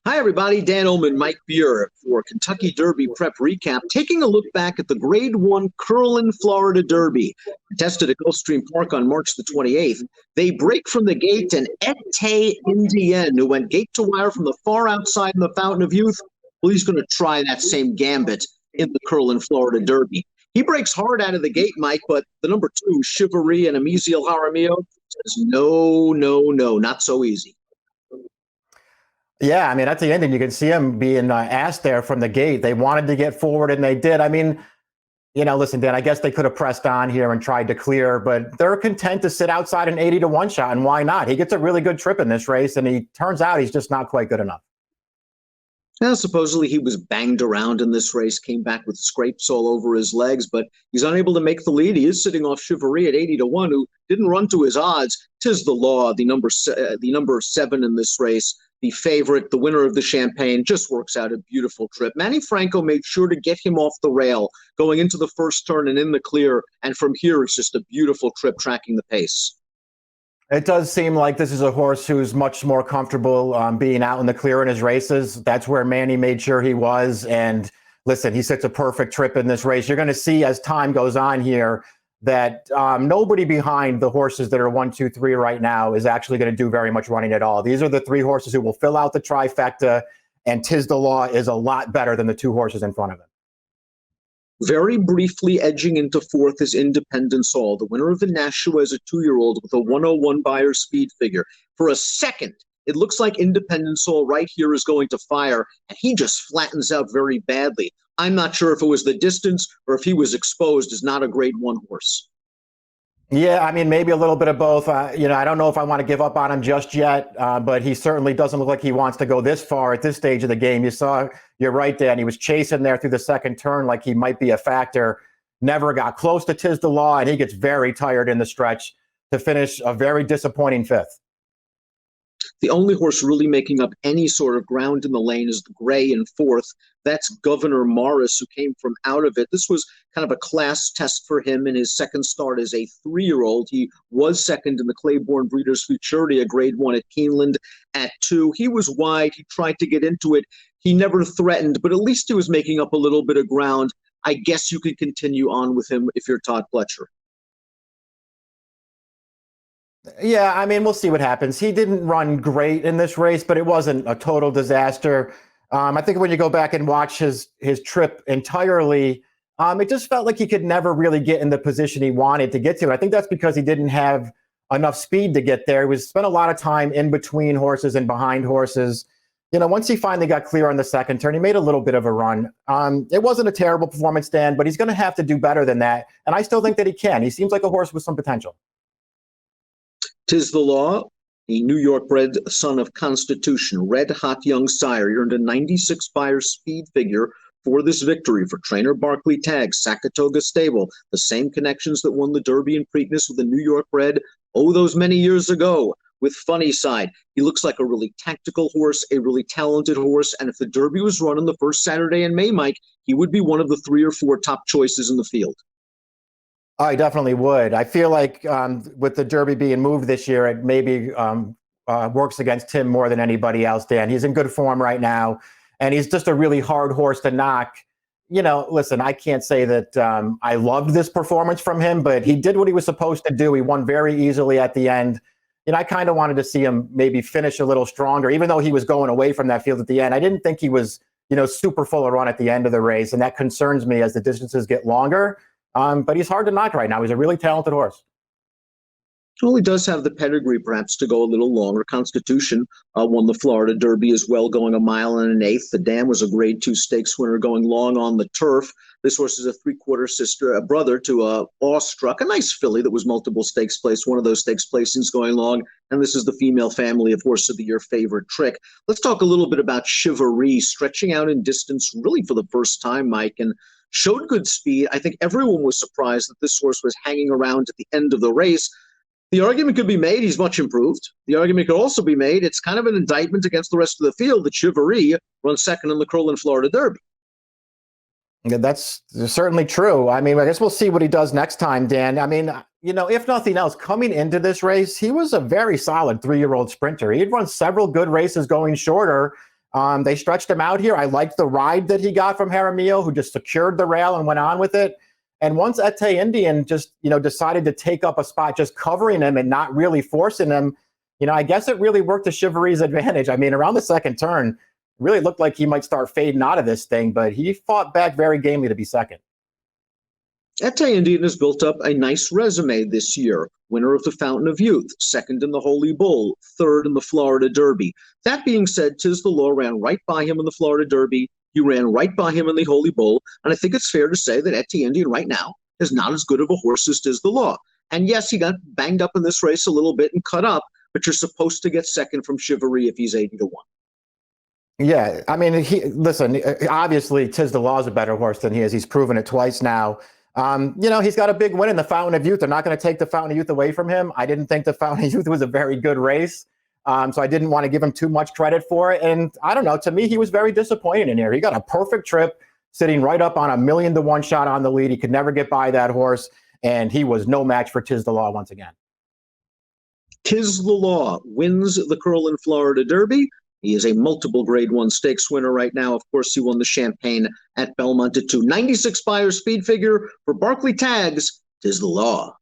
Hi, everybody. Dan Illman, Mike Beer for Kentucky Derby Prep Recap, taking a look back at the Grade 1 Curlin, Florida Derby. Tested at Gulfstream Park on March the 28th. They break from the gate, and Ete Indien, who went gate to wire from the far outside in the Fountain of Youth, well, he's going to try that same gambit in the Curlin, Florida Derby. He breaks hard out of the gate, Mike, but the number 2, Shivery and Amiziel Jaramillo, says no, no, no, not so easy. Yeah, I mean, at the end, and you can see him being asked there from the gate. They wanted to get forward, and they did. I mean, listen, Dan, I guess they could have pressed on here and tried to clear, but they're content to sit outside an 80-1 shot, and why not? He gets a really good trip in this race, and he turns out he's just not quite good enough. Now, supposedly he was banged around in this race, came back with scrapes all over his legs, but he's unable to make the lead. He is sitting off Shivery at 80-1, who didn't run to his odds. 'Tis the law, the number 7 in this race. The favorite, the winner of the Champagne, just works out a beautiful trip. Manny Franco made sure to get him off the rail going into the first turn and in the clear. And from here, it's just a beautiful trip tracking the pace. It does seem like this is a horse who's much more comfortable being out in the clear in his races. That's where Manny made sure he was. And listen, he sits a perfect trip in this race. You're going to see as time goes on here that nobody behind the horses that are 1, 2, 3 right now is actually going to do very much running at all. These are the 3 horses who will fill out the trifecta, and 'Tis the Law is a lot better than the 2 horses in front of him. Very briefly edging into 4th is Independent Soul, the winner of the Nashua as a 2-year-old with a 101 Beyer speed figure. For a second, it looks like Independent Soul right here is going to fire, and he just flattens out very badly. I'm not sure if it was the distance or if he was exposed as not a Grade 1 horse. Yeah, I mean, maybe a little bit of both. I don't know if I want to give up on him just yet, but he certainly doesn't look like he wants to go this far at this stage of the game. You're right, Dan. He was chasing there through the second turn like he might be a factor. Never got close to 'Tis the Law, and he gets very tired in the stretch to finish a very disappointing 5th. The only horse really making up any sort of ground in the lane is the gray in 4th. That's Governor Morris, who came from out of it. This was kind of a class test for him in his second start as a 3-year-old. He was second in the Claiborne Breeders' Futurity, Grade 1 at Keeneland at 2. He was wide. He tried to get into it. He never threatened, but at least he was making up a little bit of ground. I guess you could continue on with him if you're Todd Pletcher. Yeah, I mean, we'll see what happens. He didn't run great in this race, but it wasn't a total disaster. I think when you go back and watch his trip entirely, it just felt like he could never really get in the position he wanted to get to. And I think that's because he didn't have enough speed to get there. He spent a lot of time in between horses and behind horses. Once he finally got clear on the second turn, he made a little bit of a run. It wasn't a terrible performance, Dan, but he's going to have to do better than that. And I still think that he can. He seems like a horse with some potential. 'Tis the Law, a New York-bred son of Constitution, red-hot young sire. He earned a 96 Beyer speed figure for this victory for trainer Barkley Tagg, Saratoga Stable, the same connections that won the Derby and Preakness with the New York-bred, those many years ago, with Funny Side. He looks like a really tactical horse, a really talented horse, and if the Derby was run on the first Saturday in May, Mike, he would be one of the 3 or 4 top choices in the field. I definitely would. I feel like with the Derby being moved this year, it maybe works against him more than anybody else, Dan. He's in good form right now, and he's just a really hard horse to knock. Listen, I can't say that I loved this performance from him, but he did what he was supposed to do. He won very easily at the end. I kind of wanted to see him maybe finish a little stronger, even though he was going away from that field at the end. I didn't think he was, super full of run at the end of the race, and that concerns me as the distances get longer. But he's hard to knock right now. He's a really talented horse. Well, he does have the pedigree, perhaps, to go a little longer. Constitution won the Florida Derby as well, going 1 1/8. The Dam was a Grade 2 stakes winner, going long on the turf. This horse is a 3/4 brother to Awestruck, a nice filly that was multiple stakes placed, one of those stakes placings going long. And this is the female family of Horse of the Year favorite Trick. Let's talk a little bit about Shivery, stretching out in distance really for the first time, Mike, and showed good speed. I think everyone was surprised that this horse was hanging around at the end of the race. The argument could be made he's much improved. The argument could also be made it's kind of an indictment against the rest of the field that Shivery runs second in the Curlin, Florida Derby. Yeah, that's certainly true. I mean, I guess we'll see what he does next time, Dan. I mean, if nothing else, coming into this race, he was a very solid 3-year-old sprinter. He'd run several good races going shorter. They stretched him out here. I liked the ride that he got from Jaramillo, who just secured the rail and went on with it. And once Ete Indian just, decided to take up a spot, just covering him and not really forcing him, I guess it really worked to Shivery's advantage. I mean, around the second turn, it really looked like he might start fading out of this thing, but he fought back very gamely to be second. Ete Indian has built up a nice resume this year. Winner of the Fountain of Youth, second in the Holy Bull, third in the Florida Derby. That being said, Tiz the Law ran right by him in the Florida Derby. He ran right by him in the Holy Bull. And I think it's fair to say that Ete Indian right now is not as good of a horse as Tiz the Law. And yes, he got banged up in this race a little bit and cut up, but you're supposed to get second from Shivery if he's 80-1. Yeah, I mean, listen, obviously Tiz the Law is a better horse than he is. He's proven it twice now. He's got a big win in the Fountain of Youth. They're not going to take the Fountain of Youth away from him. I didn't think the Fountain of Youth was a very good race. So I didn't want to give him too much credit for it. And I don't know, to me, he was very disappointed in here. He got a perfect trip, sitting right up on a 1,000,000-to-1 shot on the lead. He could never get by that horse. And he was no match for Tiz the Law once again. Tiz the Law wins the Curlin Florida Derby. He is a multiple Grade 1 stakes winner right now. Of course, he won the Champagne at Belmont at 296 buyer speed figure for Barclay Tags. Tiz the Law.